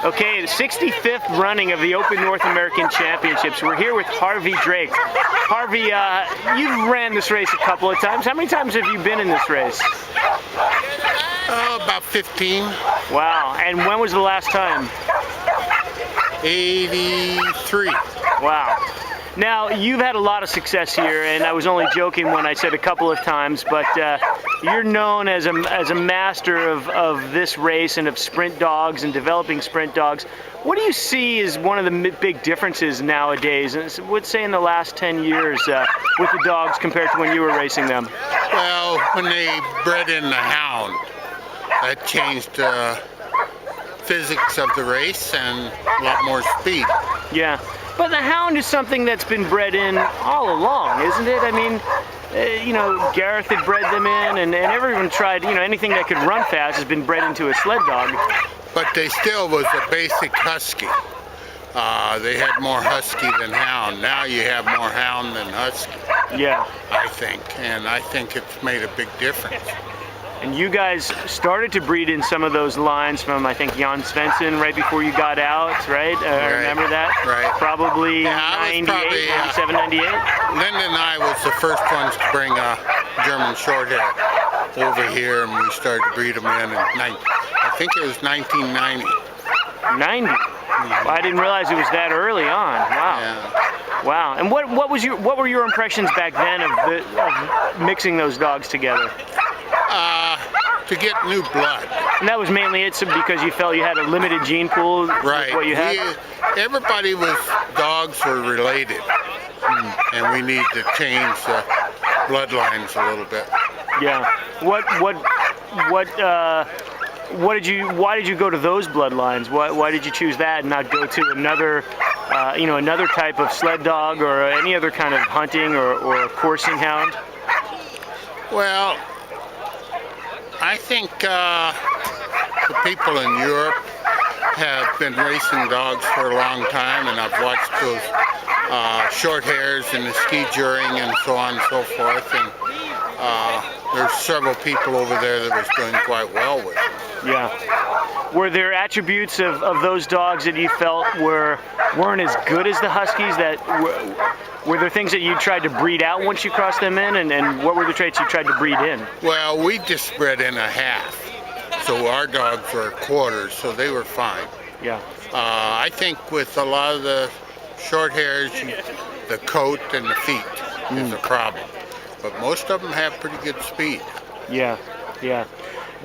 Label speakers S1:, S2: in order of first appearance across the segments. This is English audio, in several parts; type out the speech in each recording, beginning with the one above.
S1: Okay, the 65th running of the Open North American Championships. We're here with Harvey Drake. Harvey, you've ran this race a couple of times. How many times have you been in this race?
S2: About 15.
S1: Wow, and when was the last time?
S2: 83.
S1: Wow. Now, you've had a lot of success here, and I was only joking when I said a couple of times, but you're known as a master of this race and of sprint dogs and developing sprint dogs. What do you see as one of the big differences nowadays, and let's say in the last 10 years, with the dogs compared to when you were racing them?
S2: Well, when they bred in the hound, that changed the physics of the race and a lot more speed.
S1: Yeah. But the hound is something that's been bred in all along, isn't it? I mean, you know, Gareth had bred them in, and everyone tried, you know, anything that could run fast has been bred into a sled dog.
S2: But they still was a basic husky. They had more husky than hound. Now you have more hound than husky.
S1: Yeah.
S2: I think, and I think it's made a big difference.
S1: And you guys started to breed in some of those lines from, I think, Jan Svensson right before you got out, right?
S2: Right.
S1: Remember that?
S2: Right.
S1: Probably
S2: Yeah,
S1: 98, 97, 98?
S2: Linda and I was the first ones to bring a German Shorthair over here, and we started to breed them in I think it was 1990.
S1: 90? Well, I didn't realize it was that early on. Wow.
S2: Yeah.
S1: Wow. And what were your impressions back then of mixing those dogs together?
S2: To get new blood.
S1: And that was mainly it, so because you felt you had a limited gene pool.
S2: Right.
S1: What you had.
S2: Everybody was dogs were related, and we need to change the bloodlines a little bit.
S1: Yeah. Why did you go to those bloodlines? Why did you choose that and not go to another, another type of sled dog or any other kind of hunting or coursing hound?
S2: Well, I think the people in Europe have been racing dogs for a long time, and I've watched those short hairs and the ski juring and so on and so forth, and there's several people over there that was doing quite well with it.
S1: Yeah. Were there attributes of those dogs that you felt weren't as good as the Huskies? That were there things that you tried to breed out once you crossed them in, and what were the traits you tried to breed in?
S2: Well, we just bred in a half, so our dogs were quarters, so they were fine.
S1: Yeah.
S2: I think with a lot of the short hairs, the coat and the feet is a problem, but most of them have pretty good speed.
S1: Yeah. Yeah.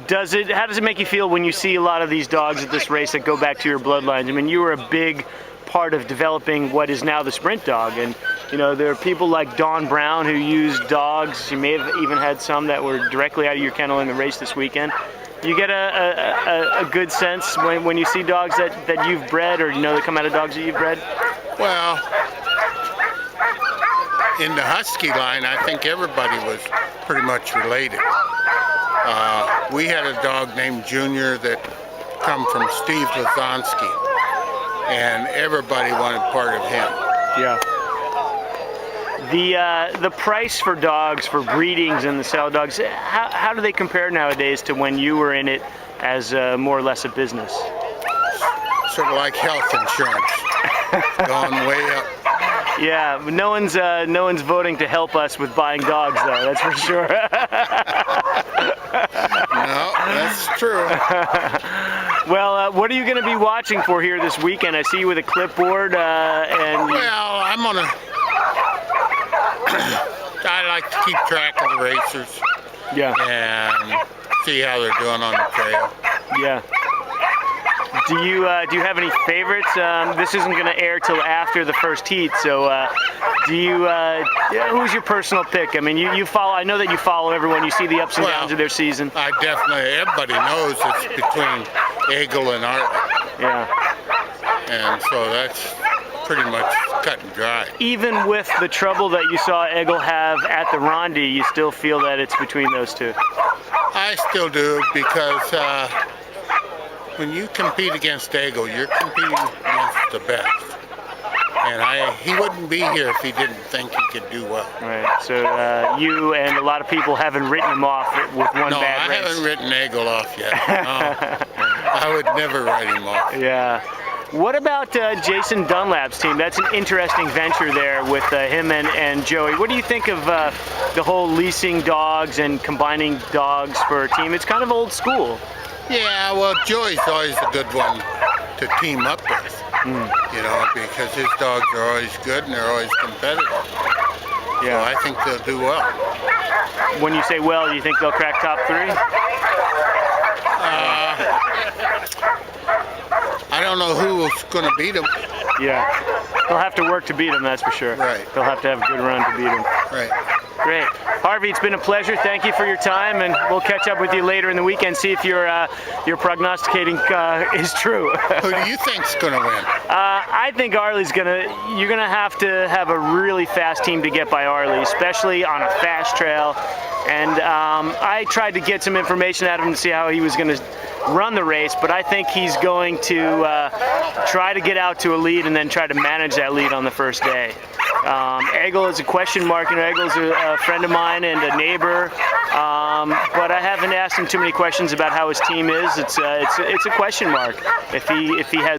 S1: How does it make you feel when you see a lot of these dogs at this race that go back to your bloodlines? I mean, you were a big part of developing what is now the sprint dog, and you know, there are people like Don Brown who use dogs. You may have even had some that were directly out of your kennel in the race this weekend. You get a good sense when you see dogs that you've bred, or you know, that come out of dogs that you've bred?
S2: Well, in the husky line, I think everybody was pretty much related. We had a dog named Junior that come from Steve Lazonsky, and everybody wanted part of him.
S1: Yeah. The price for dogs, for breedings and the sale dogs, how do they compare nowadays to when you were in it as more or less a business?
S2: Sort of like health insurance, gone way up.
S1: Yeah, but no one's voting to help us with buying dogs, though. That's for sure.
S2: No, that's true.
S1: Well, what are you going to be watching for here this weekend? I see you with a clipboard, and
S2: well, I like to keep track of the racers.
S1: Yeah.
S2: And see how they're doing on the trail.
S1: Yeah. Do you have any favorites? This isn't going to air till after the first heat, so who's your personal pick? I mean, you follow. I know that you follow everyone. You see the ups and downs of their season.
S2: Everybody knows it's between Egil and Artlet.
S1: Yeah.
S2: And so that's pretty much cut and dry.
S1: Even with the trouble that you saw Egil have at the Ronde, you still feel that it's between those two?
S2: I still do, because when you compete against Egil, you're competing against the best. And he wouldn't be here if he didn't think he could do well.
S1: Right. So you and a lot of people haven't written him off with one bad race.
S2: No, I haven't written Egil off yet. No. I would never write him off.
S1: Yeah. What about Jason Dunlap's team? That's an interesting venture there with him and Joey. What do you think of the whole leasing dogs and combining dogs for a team? It's kind of old school.
S2: Yeah, well, Joey's always a good one to team up with. You know, because his dogs are always good and they're always competitive. So I think they'll do well.
S1: When you say well, you think they'll crack top 3?
S2: I don't know who's going to beat them.
S1: Yeah. They'll have to work to beat them, that's for sure.
S2: Right.
S1: They'll have to have a good run to beat them.
S2: Right.
S1: Great. Harvey, it's been a pleasure. Thank you for your time, and we'll catch up with you later in the weekend, see if your prognosticating is true.
S2: Who do you think's going to win?
S1: I think Arlie's you're gonna have to have a really fast team to get by Arlie, especially on a fast trail. And I tried to get some information out of him to see how he was gonna run the race, but I think he's going to try to get out to a lead and then try to manage that lead on the first day. Eggle is a question mark. You know, Eggle's a friend of mine and a neighbor, but I haven't asked him too many questions about how his team is. It's a question mark if he has